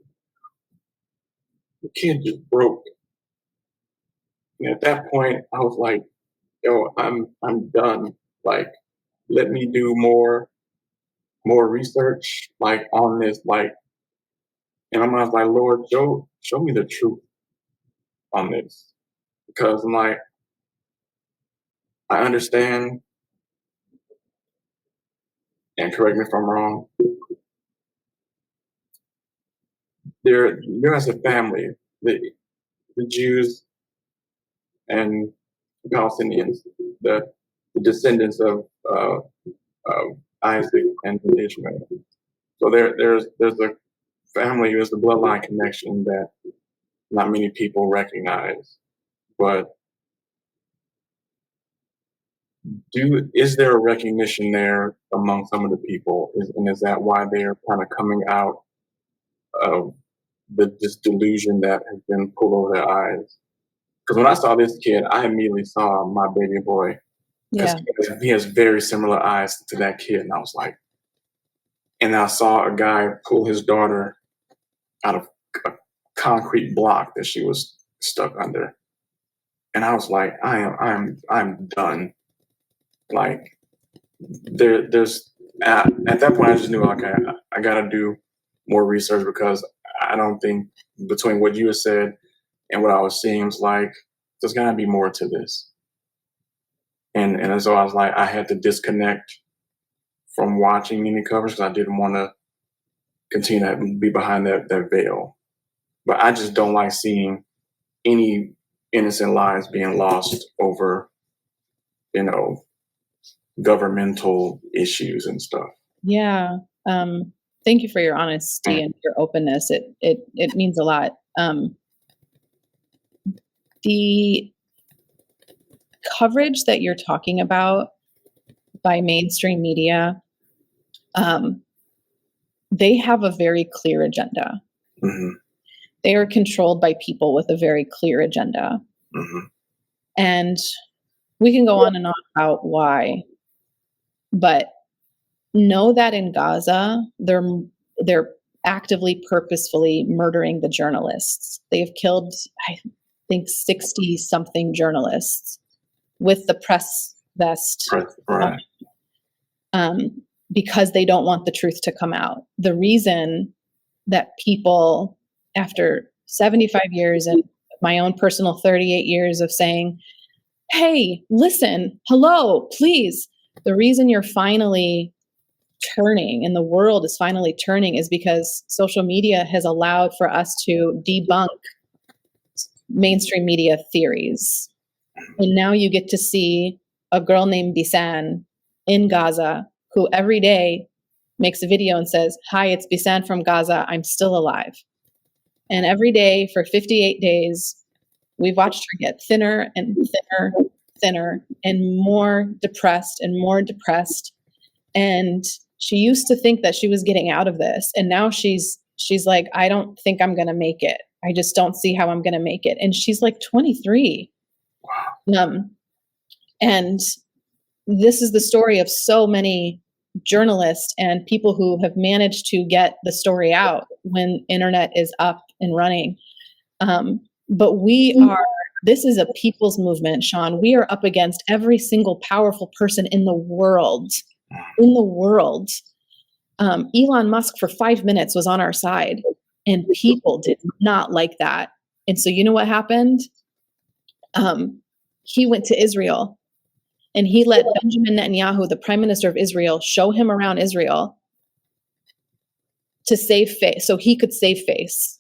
the kid just broke. And at that point, I was like, "Yo, I'm done. Like, let me do more research like on this, like." And I was like, "Lord, show me the truth on this," because I'm like, I understand, and correct me if I'm wrong. There as a family, the Jews and the Palestinians, the descendants of Isaac and Ishmael. So there's a family, there's a bloodline connection that not many people recognize. But is there a recognition there among some of the people? And is that why they're kind of coming out of this delusion that has been pulled over their eyes? Because when I saw this kid, I immediately saw my baby boy, because he has very similar eyes to that kid, and I was like, and I saw a guy pull his daughter out of a concrete block that she was stuck under, and I was like, I'm done. Like, there's at that point, I just knew, okay, I gotta do more research, because I don't think between what you had said and what I was seeing, was like, there's gotta be more to this. And so I was like, I had to disconnect from watching any coverage, because I didn't want to continue to be behind that veil. But I just don't like seeing any innocent lives being lost over, governmental issues and stuff. Yeah. Thank you for your honesty and your openness. It means a lot. The coverage that you're talking about by mainstream media, they have a very clear agenda. Mm-hmm. They are controlled by people with a very clear agenda. Mm-hmm. And we can go on and on about why, but know that in Gaza, they're actively, purposefully murdering the journalists. They've killed, I think, 60-something journalists with the press vest, right. Because they don't want the truth to come out. The reason that people, after 75 years and my own personal 38 years of saying, hey, listen, hello, please, the reason you're finally turning and the world is finally turning is because social media has allowed for us to debunk mainstream media theories. And now you get to see a girl named Bisan in Gaza who every day makes a video and says, hi, it's Bisan from Gaza. I'm still alive. And every day for 58 days, we've watched her get thinner and thinner and more depressed and more depressed. And she used to think that she was getting out of this. And now she's She's like, I don't think I'm going to make it. I just don't see how I'm going to make it. And she's like 23. And this is the story of so many journalists and people who have managed to get the story out when internet is up and running. But this is a people's movement, Sean. We are up against every single powerful person in the world. Elon Musk for 5 minutes was on our side, and people did not like that. And so you know what happened? He went to Israel, and he let Benjamin Netanyahu, the prime minister of Israel, show him around Israel to save face, so he could save face,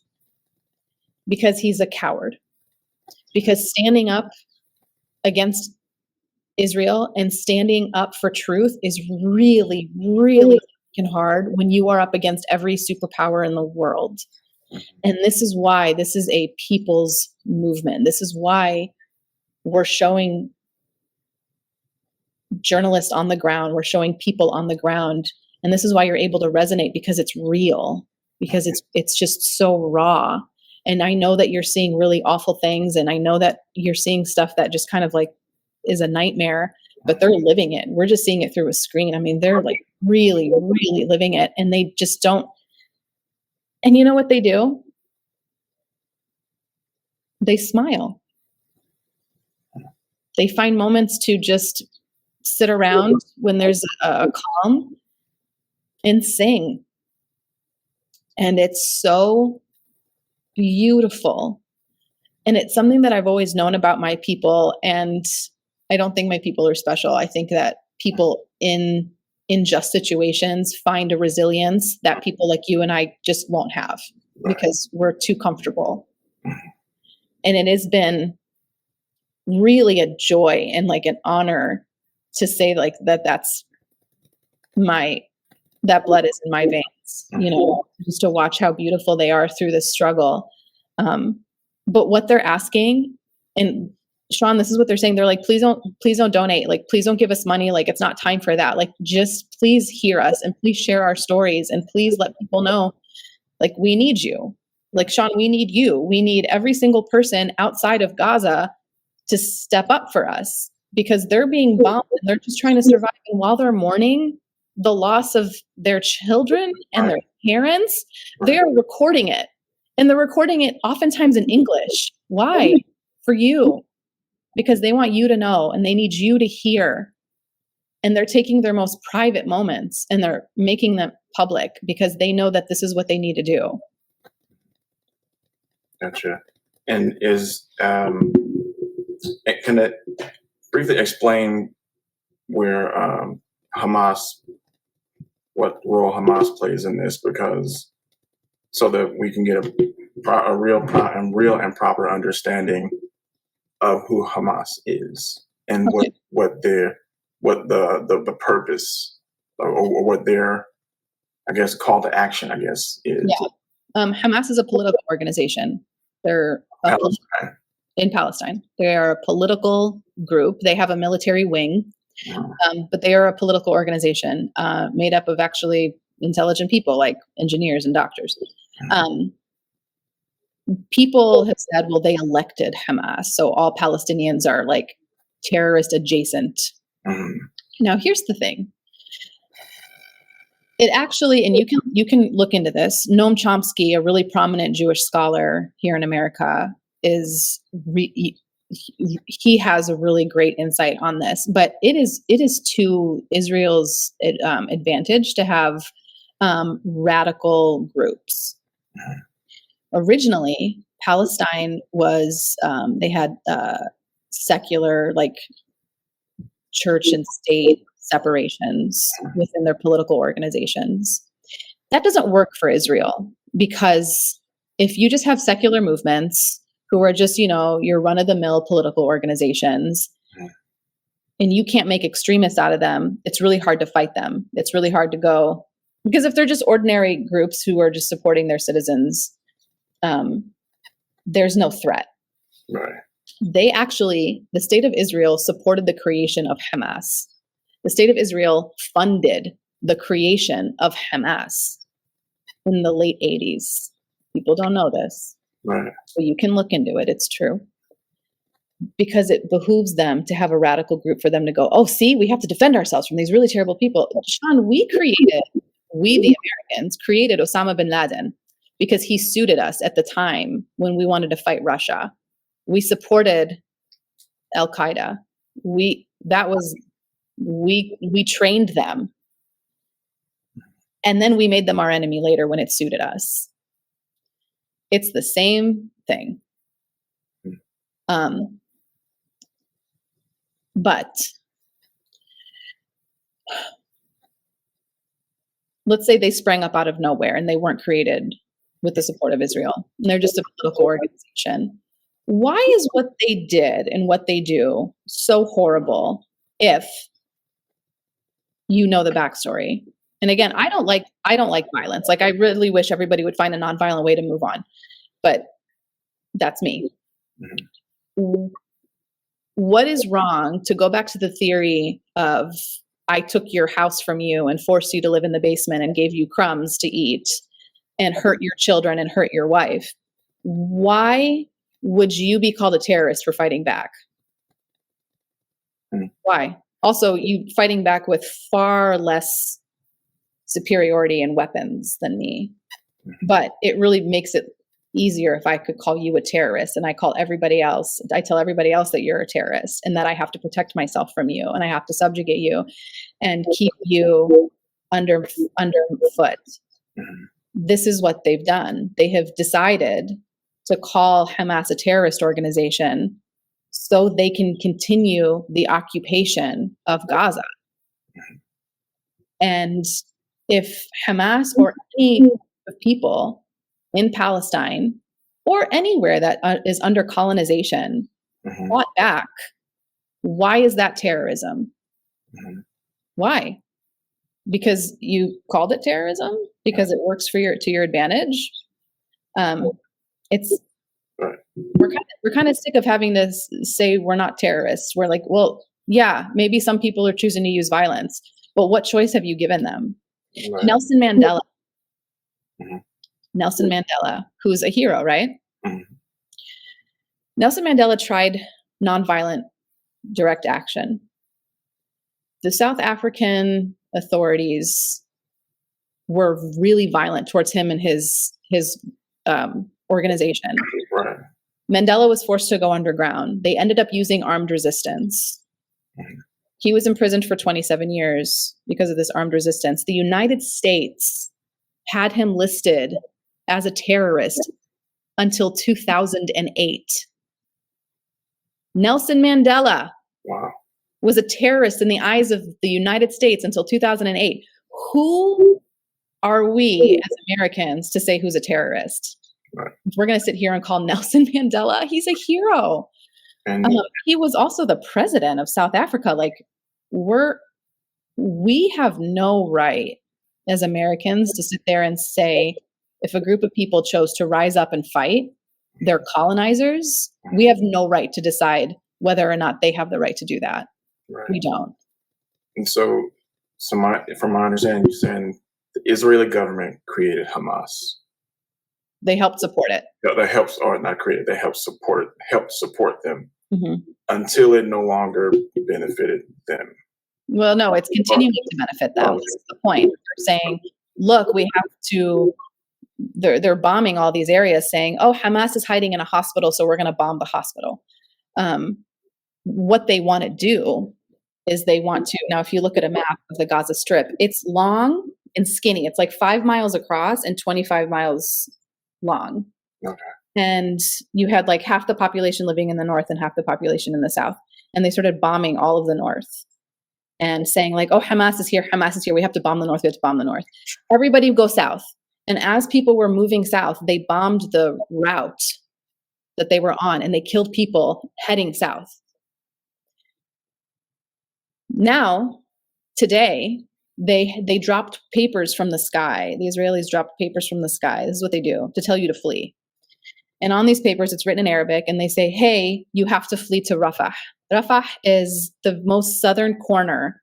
because he's a coward. Because standing up against Israel and standing up for truth is really, really hard when you are up against every superpower in the world. And this is why this is a people's movement. This is why we're showing journalists on the ground, we're showing people on the ground, and this is why you're able to resonate, because it's real, because it's just so raw. And I know that you're seeing really awful things, and I know that you're seeing stuff that just kind of like is a nightmare, but they're living it. We're just seeing it through a screen. I mean, they're like really, really living it, and they just don't. And you know what they do? They smile. They find moments to just sit around when there's a calm and sing. And it's so beautiful. And it's something that I've always known about my people. And I don't think my people are special. I think that people in just situations find a resilience that people like you and I just won't have, because we're too comfortable. And it has been really a joy and like an honor to say like that blood is in my veins, you know, just to watch how beautiful they are through this struggle. But what they're asking, and Sean, this is what they're saying. They're like, please don't donate. Like, please don't give us money. Like, it's not time for that. Like, just please hear us and please share our stories and please let people know, like, we need you. Like, Sean, we need you. We need every single person outside of Gaza to step up for us, because they're being bombed and they're just trying to survive. And while they're mourning the loss of their children and their parents, they're recording it. And they're recording it oftentimes in English. Why? For you. Because they want you to know and they need you to hear. And they're taking their most private moments and they're making them public because they know that this is what they need to do. Gotcha. And can it briefly explain where Hamas, what role Hamas plays in this, because so that we can get a real and proper understanding of who Hamas is and what the purpose or what their, I guess, call to action, I guess, is. Yeah. Hamas is a political organization. They're in Palestine. They are a political group. They have a military wing, but they are a political organization made up of actually intelligent people like engineers and doctors. People have said, well, they elected Hamas, so all Palestinians are like terrorist adjacent. Now, here's the thing. It actually, and you can look into this. Noam Chomsky, a really prominent Jewish scholar here in America, he has a really great insight on this. But it is to Israel's advantage to have radical groups. Originally, Palestine was they had secular, like, church and state separations within their political organizations. That doesn't work for Israel, because if you just have secular movements who are just, your run-of-the-mill political organizations, and you can't make extremists out of them, it's really hard to fight them. It's really hard to go, because if they're just ordinary groups who are just supporting their citizens, there's no threat. Right. The state of Israel supported the creation of Hamas. The state of Israel funded the creation of Hamas. in the late 80s. People don't know this, Right. but you can look into it. It's true. Because it behooves them to have a radical group for them to go, oh, see, we have to defend ourselves from these really terrible people. Sean, we the Americans, created Osama bin Laden because he suited us at the time when we wanted to fight Russia. We supported Al-Qaeda. We trained them. And then we made them our enemy later when it suited us. It's the same thing. But let's say they sprang up out of nowhere and they weren't created with the support of Israel. And they're just a political organization. Why is what they did and what they do so horrible if you know the backstory? And again, I don't like violence. Like, I really wish everybody would find a nonviolent way to move on. But that's me. Mm-hmm. What is wrong, to go back to the theory of I took your house from you and forced you to live in the basement and gave you crumbs to eat and hurt your children and hurt your wife? Why would you be called a terrorist for fighting back? Why? Also, you fighting back with far less superiority and weapons than me. But it really makes it easier if I could call you a terrorist, and I tell everybody else that you're a terrorist and that I have to protect myself from you and I have to subjugate you and keep you underfoot. This is what they've done. They have decided to call Hamas a terrorist organization so they can continue the occupation of Gaza. And if Hamas or any group of people in Palestine or anywhere that is under colonization fought back, why is that terrorism? Why? Because you called it terrorism? Because it works to your advantage? It's we're kind of sick of having to say we're not terrorists. We're like, well, yeah, maybe some people are choosing to use violence, but what choice have you given them? Right. Nelson Mandela, who's a hero, right? Nelson Mandela tried nonviolent direct action. The South African authorities were really violent towards him and his organization. Right. Mandela was forced to go underground. They ended up using armed resistance. He was imprisoned for 27 years because of this armed resistance. The United States had him listed as a terrorist until 2008. Nelson Mandela was a terrorist in the eyes of the United States until 2008. Who are we as Americans to say who's a terrorist? Right. If we're going to sit here and call Nelson Mandela, he's a hero. And he was also the president of South Africa. Like, we have no right as Americans to sit there and say, if a group of people chose to rise up and fight, they're colonizers. We have no right to decide whether or not they have the right to do that. Right. We don't. And so from my understanding, you're saying the Israeli government created Hamas. They helped support it. They helped, or not created, they helped support them until it no longer benefited them. Well, no, it's continuing to benefit them. This is the point. They're saying, look, we have to, they're bombing all these areas saying, oh, Hamas is hiding in a hospital, so we're going to bomb the hospital. What they want to do is now if you look at a map of the Gaza Strip, it's long and skinny. It's like 5 miles across and 25 miles long. Okay. And you had like half the population living in the north and half the population in the south. And they started bombing all of the north and saying like, oh, Hamas is here. We have to bomb the north. We have to bomb the north. Everybody go south. And as people were moving south, they bombed the route that they were on and they killed people heading south. Now, today, they dropped papers from the sky. The Israelis dropped papers from the sky. This is what they do to tell you to flee. And on these papers, it's written in Arabic, and they say, hey, you have to flee to Rafah. Rafah is the most southern corner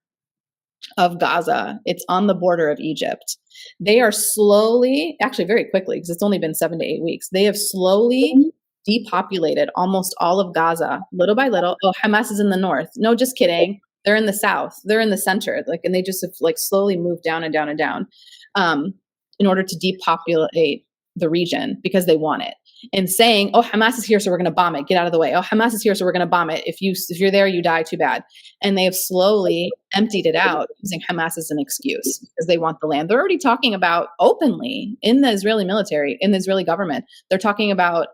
of Gaza. It's on the border of Egypt. They are slowly, actually very quickly, because it's only been 7 to 8 weeks, they have slowly depopulated almost all of Gaza, little by little. Oh, Hamas is in the north. No, just kidding. They're in the south. They're in the center. Like, and they just have like slowly moved down and down and down, in order to depopulate the region because they want it. And saying, "Oh, Hamas is here, so we're going to bomb it. Get out of the way. Oh, Hamas is here, so we're going to bomb it. If you're there, you die. Too bad." And they have slowly emptied it out using Hamas as an excuse because they want the land. They're already talking about openly in the Israeli military, in the Israeli government. They're talking about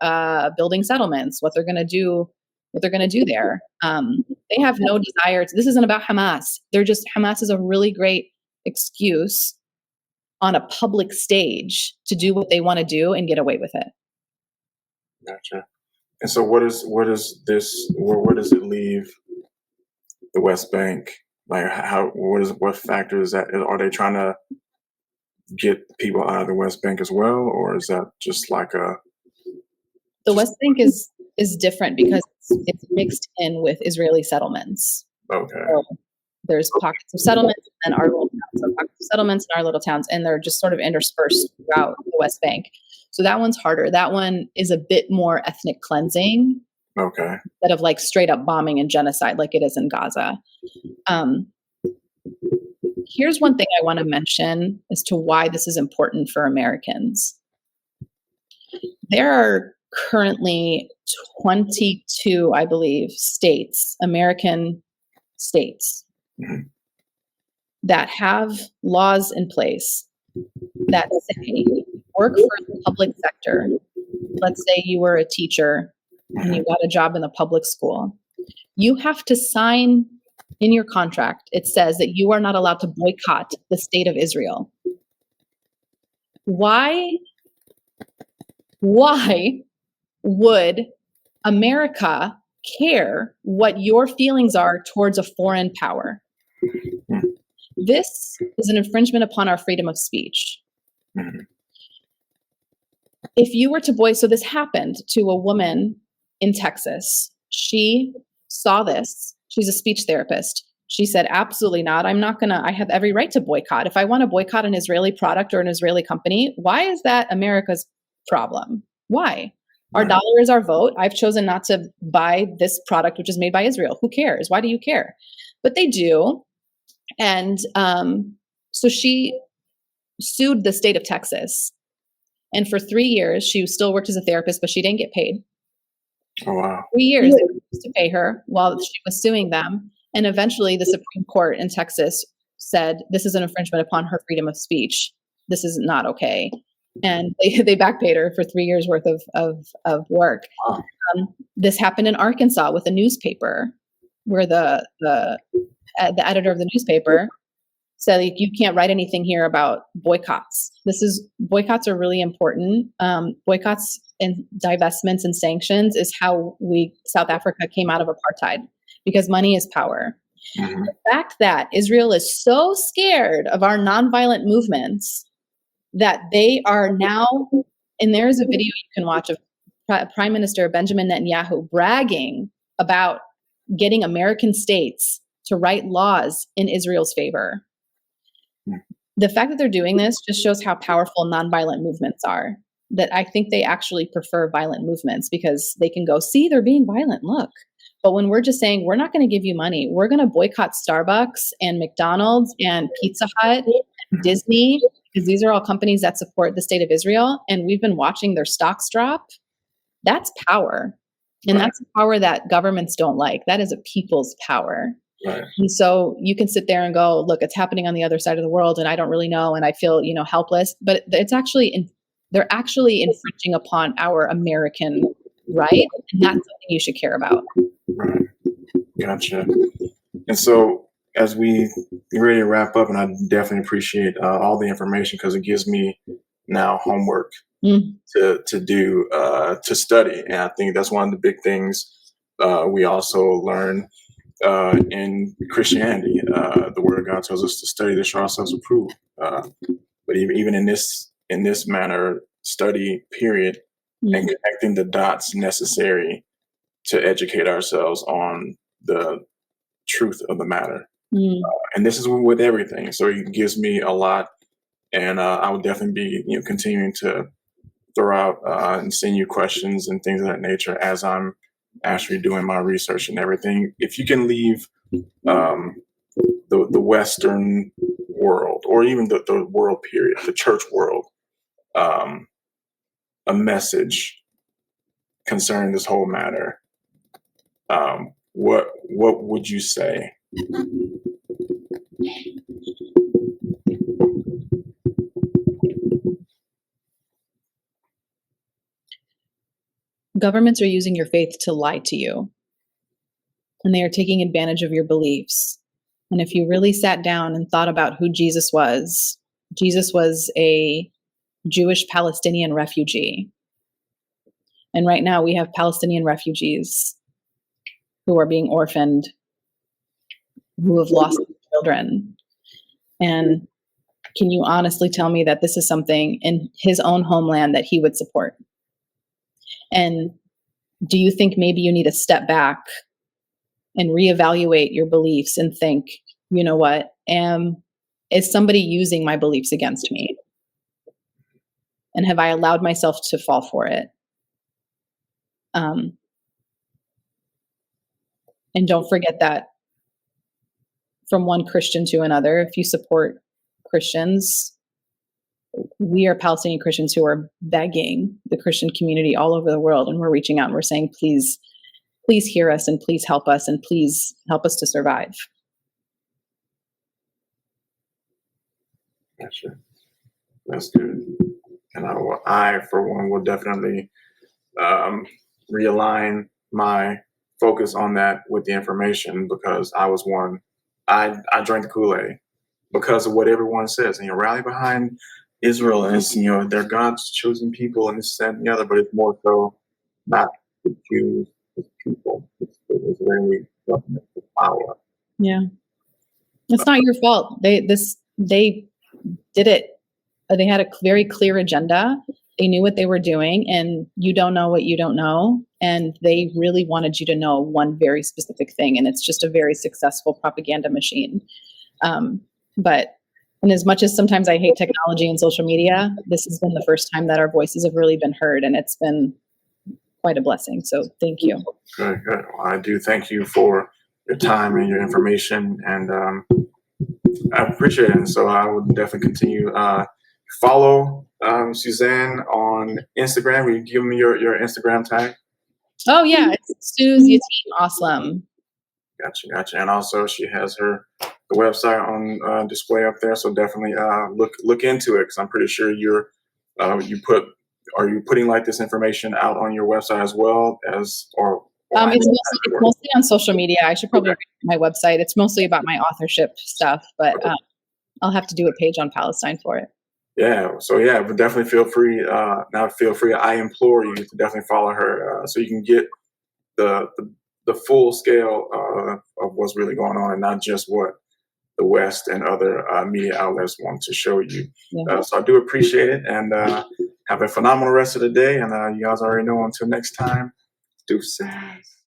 building settlements, what they're going to do there. They have no desire to. This isn't about Hamas. Hamas is a really great excuse on a public stage to do what they want to do and get away with it. Gotcha. And so where does it leave the West Bank? Like what factor is that? Are they trying to get people out of the West Bank as well? Or is that just like the West Bank is different because it's mixed in with Israeli settlements. Okay. So there's pockets of settlements and our little towns, so pockets of settlements and our little towns, and they're just sort of interspersed throughout the West Bank. So that one's harder. That one is a bit more ethnic cleansing. Okay. Instead of like straight up bombing and genocide like it is in Gaza. Here's one thing I want to mention as to why this is important for Americans. There are currently 22, I believe, states, American states, that have laws in place that say work for the public sector. Let's say you were a teacher and you got a job in the public school. You have to sign in your contract. It says that you are not allowed to boycott the state of Israel. Why would America care what your feelings are towards a foreign power? This is an infringement upon our freedom of speech. If you were to so this happened to a woman in Texas. She saw this. She's a speech therapist. She said, absolutely not. I have every right to boycott. If I want to boycott an Israeli product or an Israeli company, why is that America's problem? Why? Our dollar is our vote. I've chosen not to buy this product, which is made by Israel. Who cares? Why do you care? But they do. And so she sued the state of Texas. And for 3 years, she still worked as a therapist, but she didn't get paid. Oh, wow. 3 years they refused to pay her while she was suing them. And eventually the Supreme Court in Texas said, this is an infringement upon her freedom of speech. This is not okay. And they backpaid her for 3 years worth of work. Wow. This happened in Arkansas with a newspaper where the editor of the newspaper said, like, you can't write anything here about boycotts. Boycotts are really important. Boycotts and divestments and sanctions is how South Africa came out of apartheid, because money is power. Mm-hmm. The fact that Israel is so scared of our nonviolent movements that they are now, and there's a video you can watch of Prime Minister Benjamin Netanyahu bragging about getting American states to write laws in Israel's favor. The fact that they're doing this just shows how powerful nonviolent movements are, that I think they actually prefer violent movements because they can go, see, they're being violent, look. But when we're just saying, we're not going to give you money, we're going to boycott Starbucks and McDonald's and Pizza Hut and Disney, because these are all companies that support the state of Israel, and we've been watching their stocks drop, that's power. And that's a power that governments don't like. That is a people's power. Right. And so you can sit there and go, look, it's happening on the other side of the world, and I don't really know, and I feel, helpless. But it's actually, they're actually infringing upon our American right, and that's something you should care about. Right. Gotcha. And so as we get ready to wrap up, and I definitely appreciate all the information, because it gives me now homework to do, to study. And I think that's one of the big things we also learn in Christianity. The Word of God tells us to study to show ourselves approved. But even in this manner, study period, and connecting the dots necessary to educate ourselves on the truth of the matter. Mm. And this is with everything. So it gives me a lot, and I would definitely be continuing to throw out and send you questions and things of that nature as I'm actually doing my research and everything. If you can leave um, the Western world, or even the world period, the church world, um, a message concerning this whole matter, what would you say? Governments are using your faith to lie to you, and they are taking advantage of your beliefs. And if you really sat down and thought about who Jesus was a Jewish Palestinian refugee. And right now we have Palestinian refugees who are being orphaned, who have lost children. And can you honestly tell me that this is something in his own homeland that he would support? And do you think maybe you need to step back and reevaluate your beliefs and think, you know what, is somebody using my beliefs against me? And have I allowed myself to fall for it? And don't forget that from one Christian to another, if you support Christians, we are Palestinian Christians who are begging the Christian community all over the world, and we're reaching out and we're saying, please hear us, and please help us, and please help us to survive. Gotcha. That's good. And I for one, will definitely realign my focus on that with the information, because I was one. I drank the Kool-Aid because of what everyone says. Rally behind Israel, and it's they're God's chosen people, and this, that, and the other. But it's more so not the Jews, it's people. It's the Israeli government, the power. Yeah, it's not your fault. They did it. They had a very clear agenda. They knew what they were doing, and you don't know what you don't know. And they really wanted you to know one very specific thing, and it's just a very successful propaganda machine. But and as much as sometimes I hate technology and social media, this has been the first time that our voices have really been heard, and it's been quite a blessing. So thank you. Good, good. Well, I do thank you for your time and your information, and I appreciate it. And so I would definitely continue. Follow Suzanne on Instagram. Will you give me your Instagram tag? Oh yeah, it's Suzanne Yatim Aslam. Gotcha. And also, she has the website on display up there. So definitely look into it, because I'm pretty sure are you putting like this information out on your website as well as or it's mostly on social media. I should probably read my website. It's mostly about my authorship stuff, but I'll have to do a page on Palestine for it. Yeah. So yeah, but definitely feel free. I implore you to definitely follow her, so you can get the full scale of what's really going on, and not just what the West and other media outlets want to show you. Yeah. So I do appreciate it, and have a phenomenal rest of the day. And you guys already know, until next time, deuces.